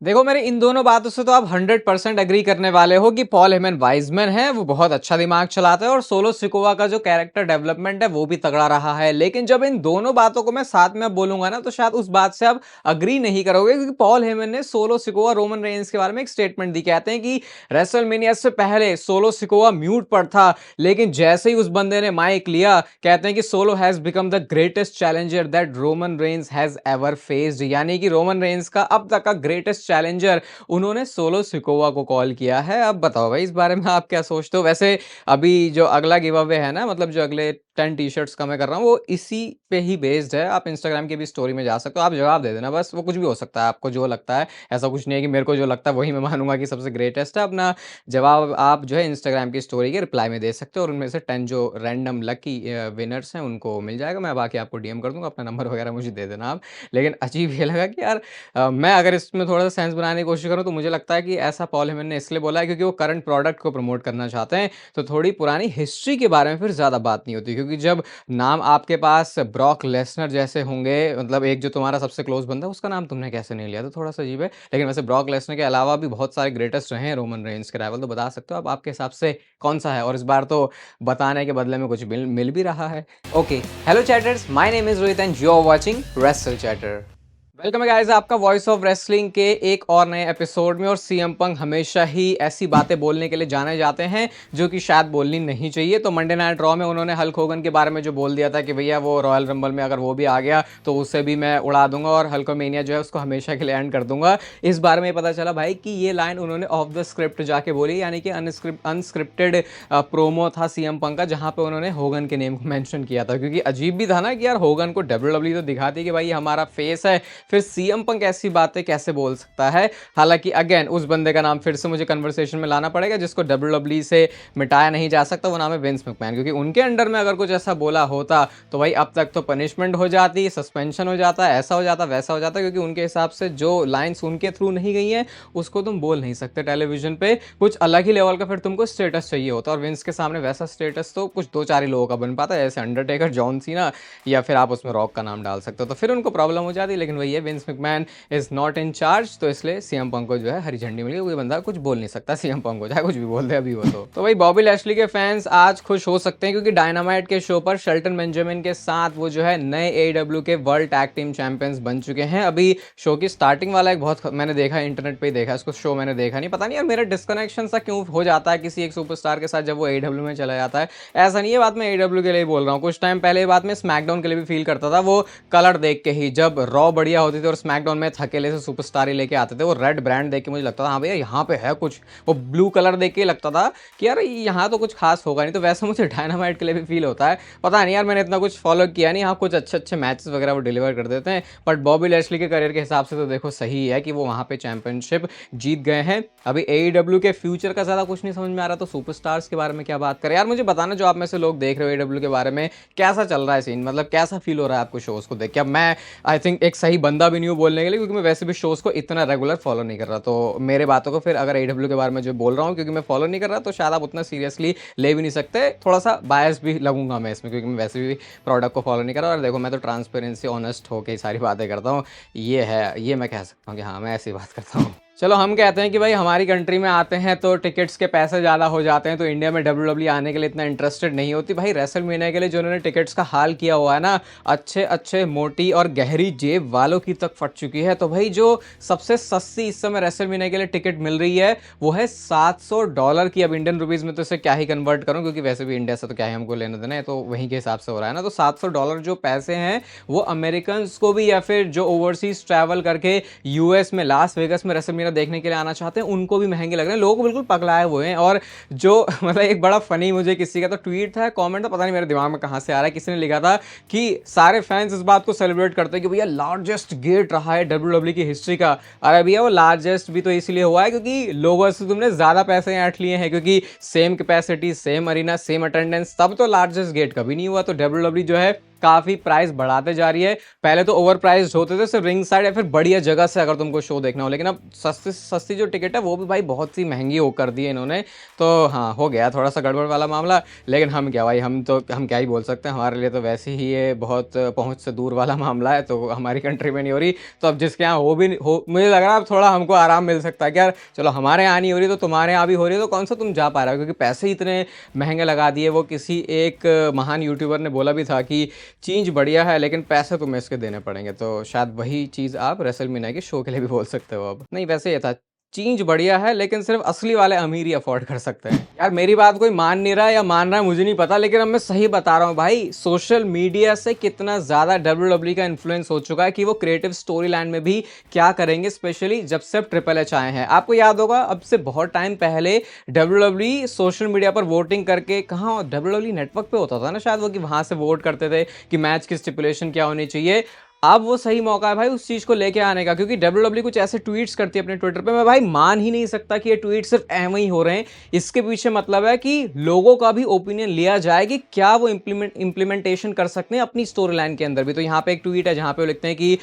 देखो मेरे इन दोनों बातों से तो आप 100% एग्री करने वाले हो कि पॉल हेमन वाइजमैन है, वो बहुत अच्छा दिमाग चलाता है और सोलो सिकोवा का जो कैरेक्टर डेवलपमेंट है वो भी तगड़ा रहा है। लेकिन जब इन दोनों बातों को मैं साथ में अब बोलूंगा ना, तो शायद उस बात से आप अग्री नहीं करोगे, क्योंकि पॉल हेमन ने सोलो सिकोवा रोमन रेंस के बारे में एक स्टेटमेंट दी। कहते हैं कि रेसलमेनिया से पहले सोलो सिकोवा म्यूट पर था, लेकिन जैसे ही उस बंदे ने माइक लिया, कहते हैं कि solo has become the greatest challenger that Roman Reigns has ever faced. यानी कि रोमन रेंस का अब तक का ग्रेटेस्ट चैलेंजर उन्होंने सोलो सिकोवा को कॉल किया है। अब बताओ भाई, इस बारे में आप क्या सोचते हो? वैसे अभी जो अगला गिव अवे है ना, मतलब जो अगले 10 टी शर्ट्स का मैं कर रहा हूँ, वो इसी पे ही बेस्ड है। आप इंस्टाग्राम की भी स्टोरी में जा सकते हो, आप जवाब दे देना बस। वो कुछ भी हो सकता है, आपको जो लगता है। ऐसा कुछ नहीं है कि मेरे को जो लगता है वही मैं मानूंगा कि सबसे ग्रेटेस्ट है। अपना जवाब आप जो है इंस्टाग्राम की स्टोरी के रिप्लाई में दे सकते हो, और उनमें से 10 जो रैंडम लकी विनर्स हैं उनको मिल जाएगा। मैं बाकी आपको डीएम कर दूंगा, अपना नंबर वगैरह मुझे दे देना आप। लेकिन अजीब ये लगा कि यार मैं अगर इसमें थोड़ा-सा सेंस बनाने की कोशिश करूँ, तो मुझे लगता है कि ऐसा पॉल हेमन ने इसलिए बोला है क्योंकि वो करंट प्रोडक्ट को प्रमोट करना चाहते हैं। तो थोड़ी पुरानी हिस्ट्री के बारे में फिर ज़्यादा बात नहीं होती, क्योंकि जब नाम आपके पास ब्रॉक लेसनर जैसे होंगे, मतलब एक जो तुम्हारा सबसे क्लोज़ बंदा है, उसका नाम तुमने कैसे नहीं लिया? तो थोड़ा-सा अजीब है। लेकिन वैसे ब्रॉक लेसनर के अलावा भी बहुत सारे ग्रेटेस्ट रहे हैं रोमन रेंस के राइवल। तो बता सकते हो आप, आपके हिसाब से कौन-सा है? और इस बार तो बताने के बदले में कुछ मिल मिल भी रहा है। Okay, hello chatters, my name is Rohit and you are watching wrestle chatter. Welcome है गाइस, आपका वॉइस ऑफ रेसलिंग के एक और नए एपिसोड में। और सीएम पंक हमेशा ही ऐसी बातें बोलने के लिए जाने जाते हैं जो कि शायद बोलनी नहीं चाहिए। तो मंडे नाइट रॉ में उन्होंने हल्क होगन के बारे में जो बोल दिया था कि भैया वो रॉयल रंबल में अगर वो भी आ गया तो उसे भी मैं उड़ा दूंगा और हल्कोमेनिया जो है उसको हमेशा के लिए एंड कर दूंगा। इस बारे में पता चला भाई कि ये लाइन उन्होंने ऑफ द स्क्रिप्ट जाके बोली, यानी कि अनस्क्रिप्टेड प्रोमो था सीएम पंक का, जहां पे उन्होंने होगन के नेम को मेंशन किया था। क्योंकि अजीब भी था ना कि यार होगन को डब्ल्यूडब्ल्यू तो दिखाती कि भाई हमारा फेस है, फिर सीएम पंक ऐसी बातें कैसे बोल सकता है? हालांकि अगेन उस बंदे का नाम फिर से मुझे कन्वर्सेशन में लाना पड़ेगा जिसको डब्ल्यूडब्ल्यू से मिटाया नहीं जा सकता, वो नाम है विंस मैकमैन। क्योंकि उनके अंडर में अगर कुछ ऐसा बोला होता तो भाई अब तक तो पनिशमेंट हो जाती, सस्पेंशन हो जाता, ऐसा हो जाता, वैसा हो जाता। क्योंकि उनके हिसाब से जो लाइन्स उनके थ्रू नहीं गई हैं उसको तुम बोल नहीं सकते टेलीविजन पे। कुछ अलग ही लेवल का फिर तुमको स्टेटस चाहिए होता, और विंस के सामने वैसा स्टेटस तो कुछ दो चार ही लोगों का बन पाता है, जैसे अंडरटेकर, जॉन सीना, या फिर आप उसमें रॉक का नाम डाल सकते हो। तो फिर उनको प्रॉब्लम हो जाती। लेकिन वही है, Vince McMahon is not in charge, तो इसलिए सीएम पंक को जो है हरी झंडी मिली। कोई बंदा कुछ बोल नहीं सकता सीएम पंक को, चाहे कुछ भी बोल दे अभी वो तो भाई बॉबी लैशली के फैंस आज खुश हो सकते हैं, क्योंकि डायनामाइट के शो पर शेल्टन बेंजामिन के साथ वो जो है नए एडब्ल्यू के वर्ल्ड टैग टीम चैंपियंस बन चुके हैं। अभी शो की स्टार्टिंग वाला एक बहुत मैंने देखा, इंटरनेट पे ही देखा इसको, शो मैंने देखा नहीं। पता नहीं यार मेरा डिस्कनेक्शन सा क्यों हो जाता है किसी एक सुपरस्टार के साथ जब वो एडब्ल्यू में चला जाता है। ऐसा नहीं है बात मैं एडब्ल्यू के लिए बोल रहा हूँ, कुछ टाइम पहले बात मैं स्मैकडाउन के लिए भी फील करता था। वो कलर देख के ही, जब रॉ बढ़िया होती थी और स्मैकडाउन में थकेले से सुपरस्टार ही लेके आते थे, वो रेड ब्रांड देख के मुझे लगता था हाँ भैया यहाँ पे है कुछ। वो ब्लू कलर देख के लगता था कि यार यहाँ तो कुछ खास होगा नहीं। तो वैसा मुझे डायनामाइट के लिए भी फील होता है। पता नहीं यार, मैंने इतना कुछ फॉलो किया नहीं। हाँ, कुछ अच्छे अच्छे मैचेस वगैरह वो डिलीवर कर देते हैं, बट बॉबी लैशली के करियर के हिसाब से तो देखो सही है कि वो वहाँ पे चैंपियनशिप जीत गए हैं। अभी एईडब्ल्यू के फ्यूचर का ज़्यादा कुछ नहीं समझ में आ रहा, तो सुपरस्टार्स के बारे में क्या बात करें यार? मुझे बताना, जो आप में से लोग देख रहे हो एईडब्ल्यू के बारे में, कैसा चल रहा है सीन? मतलब कैसा फील हो रहा है आपको शोज़ को देख के? अब मैं आई थिंक एक सही बंदा भी नहीं हूँ बोलने के लिए, क्योंकि मैं वैसे भी शोज़ को इतना रेगुलर फॉलो नहीं कर रहा। तो मेरे बातों को फिर अगर एईडब्ल्यू के बारे में जो बोल रहा हूँ, क्योंकि मैं फॉलो नहीं कर रहा, तो शायद आप उतना सीरियसली ले भी नहीं सकते। थोड़ा सा बायस भी लगूंगा मैं इसमें, क्योंकि मैं वैसे भी प्रोडक्ट को फॉलो नहीं कर रहा। और देखो मैं तो ट्रांसपेरेंसी ऑनेस्ट होकर ही सारी बातें करता हूँ। ये है, ये मैं कह सकता हूँ कि हाँ मैं ऐसी बात करता हूँ। चलो हम कहते हैं कि भाई हमारी कंट्री में आते हैं तो टिकट्स के पैसे ज़्यादा हो जाते हैं, तो इंडिया में डब्ल्यूडब्ल्यू आने के लिए इतना इंटरेस्टेड नहीं होती। भाई रेसलमेनिया के लिए जो उन्होंने टिकट्स का हाल किया हुआ है ना, अच्छे अच्छे मोटी और गहरी जेब वालों की तक फट चुकी है। तो भाई जो सबसे सस्ती इस समय रेसलमेनिया के लिए टिकट मिल रही है वो है $700 की। अब इंडियन रुपीज़ में तो इसे क्या ही कन्वर्ट करूँ, क्योंकि वैसे भी इंडिया से तो क्या ही हमको लेना देना है, तो वहीं के हिसाब से हो रहा है ना। तो $700 जो पैसे हैं वो अमेरिकन को भी, या फिर जो ओवरसीज ट्रैवल करके यूएस में लास वेगस में रेसलमेनिया देखने के लिए आना चाहते हैं, उनको भी महंगे लग रहे हैं। लोग बिल्कुल पगलाए हुए हैं। और जो मतलब एक बड़ा फनी मुझे किसी का तो ट्वीट था, कमेंट तो पता नहीं मेरे दिमाग में कहां से आ रहा है, किसी ने लिखा था कि सारे फैंस इस बात को सेलिब्रेट करते हैं कि भैया लार्जेस्ट गेट रहा है डब्ल्यूडब्ल्यू की हिस्ट्री का। अरे भैया वो लार्जेस्ट भी तो इसलिए हुआ है क्योंकि लोगों से तुमने ज्यादा पैसे ऐंठ लिए हैं, क्योंकि same capacity, same arena, same attendance, तब तो लार्जेस्ट गेट कभी नहीं हुआ। तो डब्ल्यूडब्ल्यू जो है काफी प्राइस बढ़ाते जा रही है। पहले तो ओवर प्राइस होते थे सिर्फ रिंग साइड या फिर बढ़िया जगह से अगर तुमको शो देखना हो, लेकिन अब सस्ती सस्ती जो टिकट है वो भी भाई बहुत सी महंगी हो कर दी है इन्होंने। तो हाँ, हो गया थोड़ा सा गड़बड़ वाला मामला, लेकिन हम क्या भाई, हम क्या ही बोल सकते हैं, हमारे लिए तो वैसे ही ये बहुत पहुंच से दूर वाला मामला है, तो हमारी कंट्री में नहीं हो रही। तो अब जिसके यहाँ हो मुझे लग रहा है अब थोड़ा हमको आराम मिल सकता है कि यार चलो हमारे यहाँ नहीं हो रही तो तुम्हारे यहाँ भी हो रही है, तो कौन सा तुम जा पा रहे हो, क्योंकि पैसे इतने महंगे लगा दिए। वो किसी एक महान यूट्यूबर ने बोला भी था कि चीज़ बढ़िया है लेकिन पैसे तुम्हें इसके देने पड़ेंगे, तो शायद वही चीज़ आप रेसलमेनिया के शो के लिए भी बोल सकते हो। अब नहीं, वैसे ये था चीज बढ़िया है लेकिन सिर्फ असली वाले अमीर ही अफोर्ड कर सकते हैं। यार मेरी बात कोई मान नहीं रहा या मान रहा है मुझे नहीं पता, लेकिन अब मैं सही बता रहा हूँ भाई, सोशल मीडिया से कितना ज्यादा डब्ल्यूडब्ल्यूई का इन्फ्लुएंस हो चुका है कि वो क्रिएटिव स्टोरी लाइन में भी क्या करेंगे, स्पेशली जब से ट्रिपल एच आए हैं। आपको याद होगा अब से बहुत टाइम पहले डब्ल्यूडब्ल्यूई सोशल मीडिया पर वोटिंग करके, कहाँ डब्ल्यूडब्ल्यूई नेटवर्क पे होता था ना शायद वो, कि वहां से वोट करते थे कि मैच की स्टिपुलेशन क्या होनी चाहिए। अब वो सही मौका है भाई उस चीज को लेके आने का, क्योंकि डब्ल्यूडब्ल्यू कुछ ऐसे ट्वीट्स करती है अपने ट्विटर पे, मैं भाई मान ही नहीं सकता कि ये ट्वीट सिर्फ एवं ही हो रहे हैं। इसके पीछे मतलब है कि लोगों का भी ओपिनियन लिया जाए कि क्या वो इंप्लीमेंटेशन कर सकते हैं अपनी स्टोरी लाइन के अंदर भी। तो यहाँ पे एक ट्वीट है जहाँ पे वो लिखते हैं कि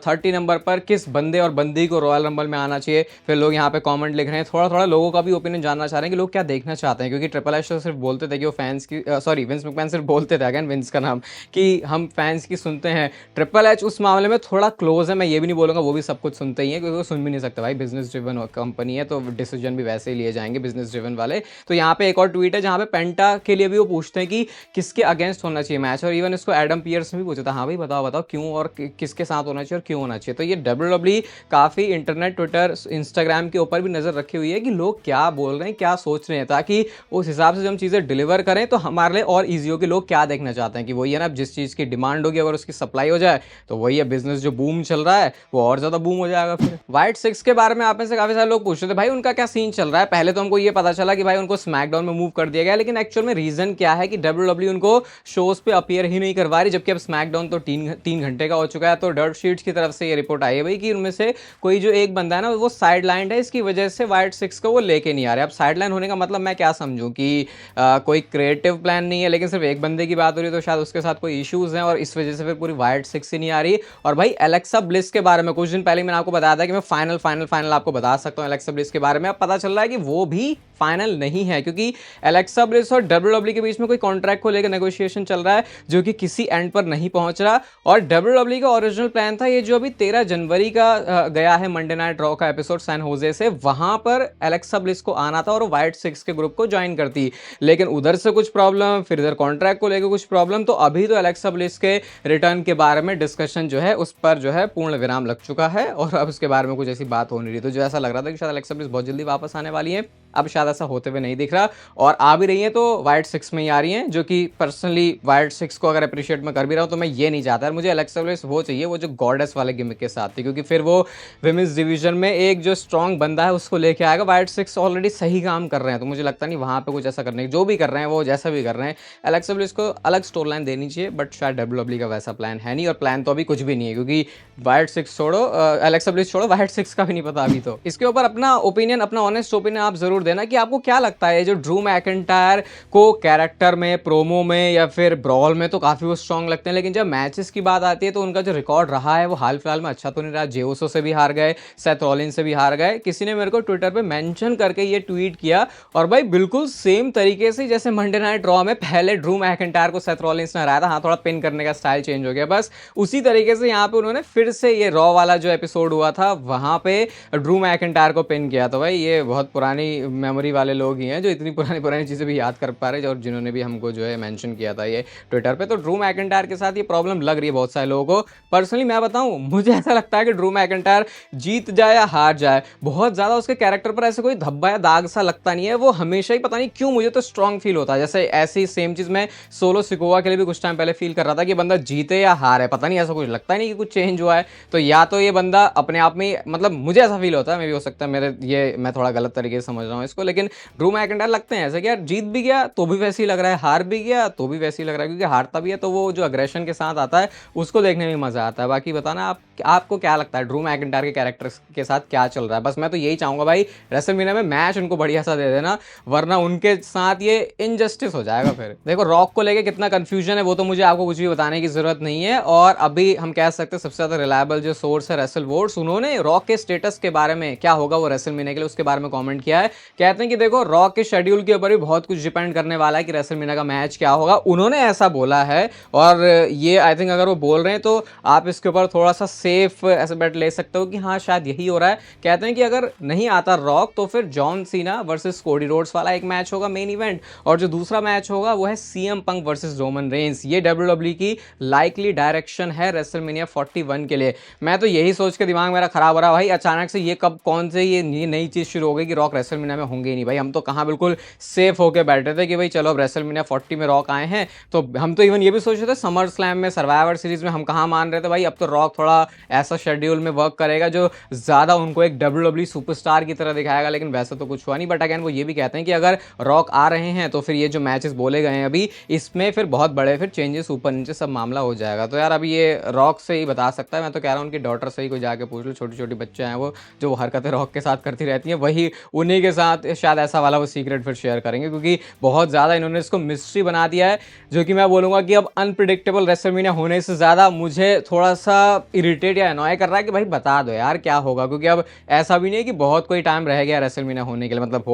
30 नंबर पर किस बंदे और बंदी को रॉयल रंबल में आना चाहिए। फिर लोग यहाँ पे कॉमेंट लिख रहे हैं, थोड़ा थोड़ा लोगों का भी ओपिनियन जानना चाह रहे हैं कि लोग क्या देखना चाहते हैं, क्योंकि ट्रिपल एच तो सिर्फ बोलते थे कि वो फैंस की, सॉरी विंस मैकमैन सिर्फ बोलते थे, अगेन विंस का नाम, कि हम फैंस की सुनते हैं। ट्रिपल एच उस मामले में थोड़ा क्लोज है, मैं ये भी नहीं बोलूँगा वो भी सब कुछ सुनते ही हैं, क्योंकि वो सुन भी नहीं सकते भाई, बिजनेस ड्रिवन कंपनी है तो डिसीजन भी वैसे ही लिए जाएंगे बिजनेस ड्रिवन वाले। तो यहाँ पे एक और ट्वीट है जहाँ पे पेंटा के लिए भी वो पूछते हैं कि किसके अगेंस्ट होना चाहिए मैच, और इवन इसको एडम पियर्स ने भी पूछा था, हाँ भाई बताओ बताओ क्यों और किसके साथ होना चाहिए और क्यों होना चाहिए। तो ये डब्ल्यूडब्ल्यूई काफ़ी इंटरनेट, ट्विटर, इंस्टाग्राम के ऊपर भी नज़र रखी हुई है कि लोग क्या बोल रहे हैं, क्या सोच रहे हैं, ताकि उस हिसाब से जब हम चीज़ें डिलीवर करें तो हमारे लिए और ईजी हो कि लोग क्या देखना चाहते हैं। कि वही है ना, जिस चीज़ की डिमांड होगी अगर उसकी सप्लाई हो जाए तो वही है, बिजनेस जो बूम चल रहा है वो और ज्यादा बूम हो जाएगा। फिर व्हाइट सिक्स के बारे में आप में से काफी सारे लोग पूछ रहे थे भाई उनका क्या सीन चल रहा है। पहले तो हमको ये पता चला कि भाई उनको स्मैकडाउन में मूव कर दिया गया, लेकिन एक्चुअल में रीजन क्या है कि डब्ल्यूडब्ल्यू उनको शोज पे अपीयर ही नहीं करवा रही, जबकि अब स्मैकडाउन तो 3 घंटे का हो चुका है। तो डर्ट शीट्स की तरफ से ये रिपोर्ट आई है भाई कि उनमें से कोई जो एक बंदा है ना वो साइड लाइन है, इसकी वजह से व्हाइट सिक्स को वो लेके नहीं आ रहे। अब साइड लाइन होने का मतलब मैं क्या समझूं कि कोई क्रिएटिव प्लान नहीं है, लेकिन सिर्फ एक बंदे की बात हो रही है तो शायद उसके साथ कोई इश्यूज हैं और इस वजह से फिर पूरी व्हाइट सिक्स ही नहीं आ रही। और भाई एलेक्सा ब्लिस के बारे में कुछ दिन पहले मैंने आपको बताया था कि मैं फाइनल आपको बता सकता हूं एलेक्सा ब्लिस के बारे में। अब पता चल रहा है कि वो भी फाइनल नहीं है, क्योंकि एलेक्सा ब्लिस और डब्ल्यूडब्ल्यू के बीच में कोई कॉन्ट्रैक्ट को लेकर नेगोशिएशन चल रहा है जो कि किसी एंड पर नहीं पहुंच रहा। और डब्ल्यूडब्ल्यू का ओरिजिनल प्लान था ये जो अभी 13 जनवरी का गया है मंडे नाइट रॉ का एपिसोड सैन होजे से, वहां पर एलेक्सा ब्लिस को आना था और व्हाइट सिक्स के ग्रुप को ज्वाइन करती, लेकिन उधर से कुछ प्रॉब्लम, फिर इधर कॉन्ट्रैक्ट को लेकर कुछ प्रॉब्लम, तो अभी तो एलेक्सा ब्लिस के रिटर्न के बारे में डिस्कशन जो है उस पर जो है पूर्ण विराम लग चुका है और अब उसके बारे में कुछ ऐसी बात हो नहीं रही। तो जो ऐसा लग रहा था कि शायद एलेक्सा ब्लिस बहुत जल्दी वापस आने वाली है, अब शायद ऐसा होते हुए नहीं दिख रहा। और आ भी रही है तो व्हाइट सिक्स में ही आ रही हैं, जो कि पर्सनली व्हाइट सिक्स को अगर अप्रिशिएट मैं कर भी रहा हूं तो मैं ये नहीं चाहता, मुझे एलेक्सा ब्लिस वो चाहिए वो जो गॉडेस वाले गिमिक के साथ थी, क्योंकि फिर वो विमेंस डिवीजन में एक जो स्ट्रॉन्ग बंदा है उसको लेके आएगा। व्हाइट सिक्स ऑलरेडी सही काम कर रहे हैं तो मुझे लगता नहीं वहां पे कुछ ऐसा करने, जो भी कर रहे हैं वो जैसा भी कर रहे हैं, एलेक्सा ब्लिस को अलग स्टोरी लाइन देनी चाहिए, बट शायद डब्ल्यूडब्ल्यू का वैसा प्लान है नहीं, और प्लान तो अभी कुछ भी नहीं है, क्योंकि व्हाइट सिक्स छोड़ो, एलेक्सा ब्लिस छोड़ो, व्हाइट सिक्स का भी नहीं पता अभी। तो इसके ऊपर अपना ओपिनियन, अपना ऑनेस्ट ओपिनियन आप जरूर देना कि आपको क्या लगता है जो ड्रू मैकिंटायर को कैरेक्टर में, प्रोमो में या फिर ब्रॉल में तो काफी वो स्ट्रॉन्ग लगते हैं, लेकिन जब मैचेस की बात आती है तो उनका जो रिकॉर्ड रहा है वो हाल फिलहाल में अच्छा तो नहीं रहा। जेओसो से भी हार गए, सेथ रॉलिन्स से भी हार गए। किसी ने मेरे को ट्विटर पे मेंशन करके ये ट्वीट किया, और भाई बिल्कुल सेम तरीके से जैसे मंडे नाइट रॉ में पहले ड्रू मैकिंटायर को सेथ रॉलिन्स ने हराया था, हाँ थोड़ा पिन करने का स्टाइल चेंज हो गया, बस उसी तरीके से यहाँ पे उन्होंने फिर से ये रॉ वाला जो एपिसोड हुआ था वहां पे ड्रू मैकिंटायर को पिन किया। तो भाई ये बहुत पुरानी मेमोरी वाले लोग ही हैं जो इतनी पुरानी चीजें भी याद कर पा रहे हैं, और जिन्होंने भी हमको जो है मेंशन किया था ये ट्विटर पे। तो ड्रू मैकिंटायर के साथ ये प्रॉब्लम लग रही है बहुत सारे लोगों को। पर्सनली मैं बताऊं, मुझे ऐसा लगता है कि ड्रू मैकिंटायर जीत जाए या हार जाए, बहुत ज्यादा उसके कैरेक्टर पर ऐसे कोई धब्बा या दाग सा लगता नहीं है। वो हमेशा ही पता नहीं क्यों मुझे तो स्ट्रॉन्ग फील होता है, जैसे ऐसी सेम चीज मैं सोलो सिकोवा के लिए भी कुछ टाइम पहले फील कर रहा था कि बंदा जीते या हारे, पता नहीं ऐसा कुछ लगता ही नहीं कि कुछ चेंज हुआ है। तो या तो ये बंदा अपने आप में, मतलब मुझे ऐसा फील होता है, मे भी हो सकता है मेरे ये मैं थोड़ा गलत तरीके से समझ रहा हूँ, हूँ इसको, लेकिन ड्रू मैकिंटायर लगते हैं ऐसे कि यार जीत भी गया तो भी वैसे ही लग रहा है, हार भी गया तो भी वैसे ही लग रहा है, क्योंकि हारता भी है तो वो जो अग्रेशन के साथ आता है उसको देखने में मजा आता है। बाकी बताना आपको क्या लगता है ड्रू मैकिंटायर के कैरेक्टर के साथ क्या चल रहा है। बस मैं तो यही चाहूंगा भाई रेसलमेनिया में मैच उनको बढ़िया सा दे देना, वरना उनके साथ ये इनजस्टिस हो जाएगा। फिर देखो रॉक को लेके कितना कंफ्यूजन है वो तो मुझे आपको कुछ भी बताने की जरूरत नहीं है, और अभी हम कह सकते हैं सबसे ज्यादा रिलायबल जो सोर्स है रेसल वोर्स, उन्होंने रॉक के स्टेटस के बारे में क्या होगा वो रेसलमेनिया के लिए उसके बारे में कमेंट किया है। कहते हैं कि देखो रॉक के शेड्यूल के ऊपर भी बहुत कुछ डिपेंड करने वाला है कि रेसलमेनिया का मैच क्या होगा, उन्होंने ऐसा बोला है। और ये आई थिंक अगर वो बोल रहे हैं तो आप इसके ऊपर थोड़ा सा सेफ ऐसे बेट ले सकते हो कि हाँ शायद यही हो रहा है। कहते हैं कि अगर नहीं आता रॉक तो फिर John Cena versus Cody Rhodes वाला एक मैच होगा मेन इवेंट, और जो दूसरा मैच होगा वो है CM Punk versus Roman Reigns. ये डब्ल्यूडब्ल्यूई की लाइकली डायरेक्शन है रेसलमेनिया 41 के लिए। मैं तो यही सोच के दिमाग मेरा खराब हो रहा है भाई, अचानक से ये कब कौन से ये नई चीज शुरू हो गई कि रॉक रेसलमेनिया में होंगे ही नहीं। भाई हम तो कहाँ बिल्कुल सेफ होकर बैठे थे कि भाई चलो अब रेसलमेनिया 40 में रॉक आए हैं, तो हम तो इवन ये भी सोच रहे थे समर स्लैम में सर्वाइवर सीरीज में हम कहाँ मान रहे थे भाई अब तो रॉक थोड़ा ऐसा शेड्यूल में वर्क करेगा जो ज्यादा उनको एक डब्ल्यूडब्ल्यूई सुपरस्टार की तरह दिखाएगा, लेकिन वैसा तो कुछ हुआ नहीं। बट अगेन वो ये भी कहते हैं कि अगर रॉक आ रहे हैं तो फिर ये जो मैचेस बोले गए हैं अभी इसमें फिर बहुत बड़े फिर चेंजेस ऊपर नीचे सब मामला हो जाएगा। तो यार अभी ये रॉक से ही बता सकता है, मैं तो कह रहा हूँ उनकी डॉटर से ही कोई जाके पूछ लो, छोटी छोटी बच्चे हैं वो जो हरकतें रॉक के साथ करती रहती हैं, वही उन्हीं के साथ शायद ऐसा वाला वो सीक्रेट फिर शेयर करेंगे, क्योंकि बहुत ज़्यादा इन्होंने इसको मिस्ट्री बना दिया है, जो कि मैं बोलूँगा कि अब अनप्रिडिक्टेबल रेसलमेनिया होने से ज़्यादा मुझे थोड़ा सा इरिटेट या अनॉय कर रहा है कि भाई बता दो यार क्या होगा, क्योंकि अब ऐसा भी नहीं है कि बहुत कोई टाइम रह गया रेसलमेनिया होने के लिए, मतलब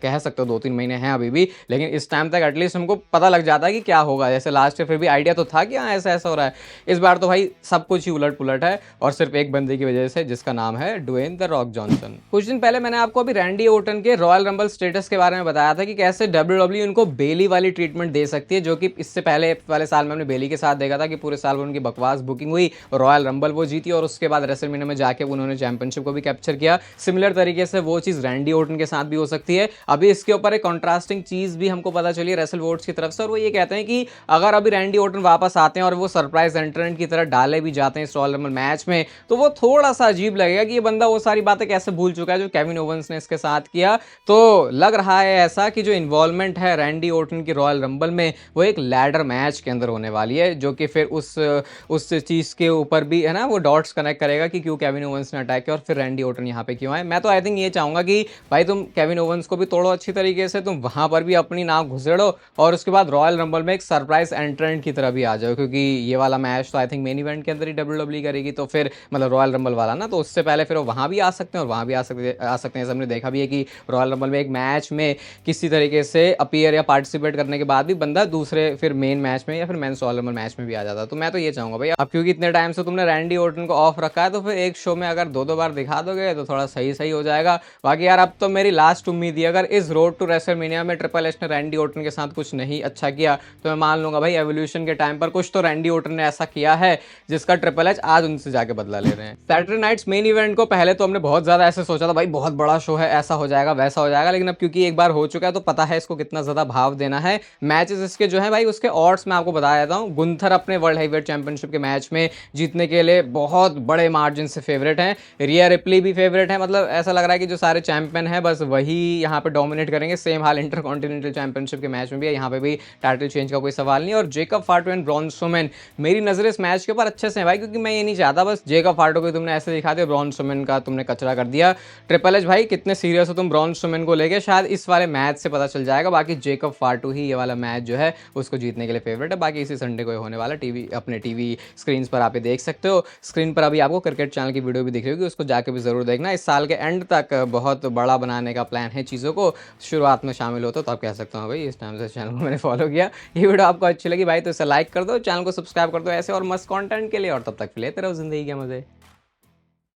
कह सकते हो 2-3 महीने हैं अभी भी, लेकिन इस टाइम तक एटलीस्ट हमको पता लग जाता है कि क्या होगा। जैसे लास्ट ईयर फिर भी आइडिया तो था कि हाँ ऐसा ऐसा हो रहा है, इस बार तो भाई सब कुछ ही उलट पुलट है, और सिर्फ एक बंदे की वजह से जिसका नाम है ड्वेन द रॉक जॉनसन। कुछ दिन पहले मैंने आपको अभी रैंडी ओर्टन के रॉयल रंबल स्टेटस के बारे में बताया था कि कैसे डब्ल्यूडब्ल्यूई उनको बेली वाली ट्रीटमेंट दे सकती है, जो कि इससे पहले वाले साल में हमने बेली के साथ देखा था कि पूरे साल में उनकी बकवास बुकिंग हुई, रॉयल रंबल वो जीती और उसके बाद रेसलमेनिया में जाके उन्होंने चैंपियनशिप को भी कैप्चर किया। सिमिलर तरीके से वो चीज रैंडी ओर्टन के साथ भी हो सकती है। अभी इसके ऊपर एक कॉन्ट्रास्टिंग चीज भी हमको पता चली है रेसल वोर्ड्स की तरफ से, और वो ये कहते हैं कि अगर अभी रैंडी ओर्टन वापस आते हैं और वो सरप्राइज एंट्रेंट की तरह डाले भी जाते हैं इस रॉयल रंबल मैच में, तो वो थोड़ा सा अजीब लगेगा कि ये बंदा वो सारी बातें कैसे भूल चुका है जो केविन ओवेंस ने इसके साथ किया। तो लग रहा है ऐसा कि जो इन्वॉल्वमेंट है रैंडी ओर्टन की रॉयल रंबल में वो एक लैडर मैच के अंदर होने वाली है, जो कि फिर उस चीज के ऊपर भी है ना वो डॉट्स कनेक्ट करेगा कि क्यों केविन ओवेंस ने अटैक किया और फिर रैंडी ओर्टन यहाँ पे क्यों आए। मैं तो आई थिंक ये चाहूंगा कि भाई तुम केविन ओवेंस को भी तोड़ो अच्छी तरीके से, तुम वहां पर भी अपनी नाक घुसेड़ो और उसके बाद रॉयल रंबल में एक सरप्राइज एंट्रेंट की तरह भी आ जाओ, क्योंकि ये वाला मैच तो आई थिंक मेन इवेंट के अंदर ही डब्ल्यूडब्ल्यूई करेगी, तो फिर मतलब रॉयल रंबल वाला ना, तो उससे पहले फिर वो वहां भी आ सकते हैं और वहां भी आ सकते हैं। हमने देखा भी है कि रॉयल रंबल में एक मैच में किसी तरीके से अपीयर या पार्टिसिपेट करने के बाद भी बंदा दूसरे फिर मेन मैच में या फिर मेंस रॉयल रंबल मैच में भी आ जाता। तो मैं तो ये चाहूंगा भाई अब क्योंकि इतने टाइम से तुमने रैंडी ओर्टन को ऑफ रखा है तो फिर एक शो में अगर 2-2 बार दिखा दोगे तो थोड़ा सही हो जाएगा। बाकी यार अब तो मेरी लास्ट उम्मीद है अगर इस रोड टू रेसलमेनिया में ट्रिपल एच ने रैंडी ओर्टन के साथ कुछ नहीं अच्छा किया तो मैं मान लूंगा भाई एवोल्यूशन के टाइम पर कुछ तो रैंडी ओर्टन ने ऐसा किया है जिसका ट्रिपल एच आज उनसे जाके बदला ले रहे हैं। सैटरडे नाइट्स मेन इवेंट को पहले तो हमने बहुत ज्यादा ऐसे सोचा था भाई बहुत बड़ा शो है, ऐसा हो जाएगा वैसा हो जाएगा, लेकिन अब क्योंकि एक बार हो चुका है तो पता है इसको कितना ज्यादा भाव देना है। मैचेस इसके जो है भाई उसके ऑड्स मैं आपको बता देता हूँ। गुंथर अपने वर्ल्ड हेवीवेट चैंपियनशिप के मैच में जीतने के लिए बहुत बड़े मार्जिन से फेवरेट हैं। रिया रिप्ली भी फेवरेट है, मतलब ऐसा लग रहा है कि जो सारे चैंपियन है बस वही यहाँ पे डोमिनेट करेंगे। सेम हाल इंटरकॉन्टिनेंटल चैंपियनशिप के मैच में भी है, यहाँ पे भी टाइटल चेंज का कोई सवाल नहीं। और जेकब फार्टो एंड ब्रॉन स्ट्रोमैन मेरी नजर इस मैच के ऊपर अच्छे से है भाई, क्योंकि मैं ये नहीं चाहता बस जेकब फार्टो को तुमने ऐसे दिखा दिया, ब्रॉन स्ट्रोमैन का तुमने कचरा कर दिया। ट्रिपल एच भाई कितने सीरियस हो तुम ब्रॉन स्ट्रोमैन को लेके, शायद इस वाले मैच से पता चल जाएगा। बाकी जेकब फार्टो ही ये वाला मैच जो है उसको जीतने के लिए फेवरेट है। बाकी इसी संडे को होने वाला टीवी अपने टीवी स्क्रीन पर आप देख सकते हो। स्क्रीन पर अभी आपको क्रिकेट चैनल की वीडियो भी दिख रही होगी, उसको जाके भी जरूर देखना। इस साल के एंड तक बहुत बड़ा बनाने का प्लान है चीज़ों को, शुरुआत में शामिल होता तो आप कह सकते हो भाई इस टाइम से चैनल को मैंने फॉलो किया। ये वीडियो आपको अच्छी लगी भाई तो इसे लाइक कर दो, चैनल को सब्सक्राइब कर दो ऐसे और मस्त कंटेंट के लिए, और तब तक लेते रहो जिंदगी के मजे।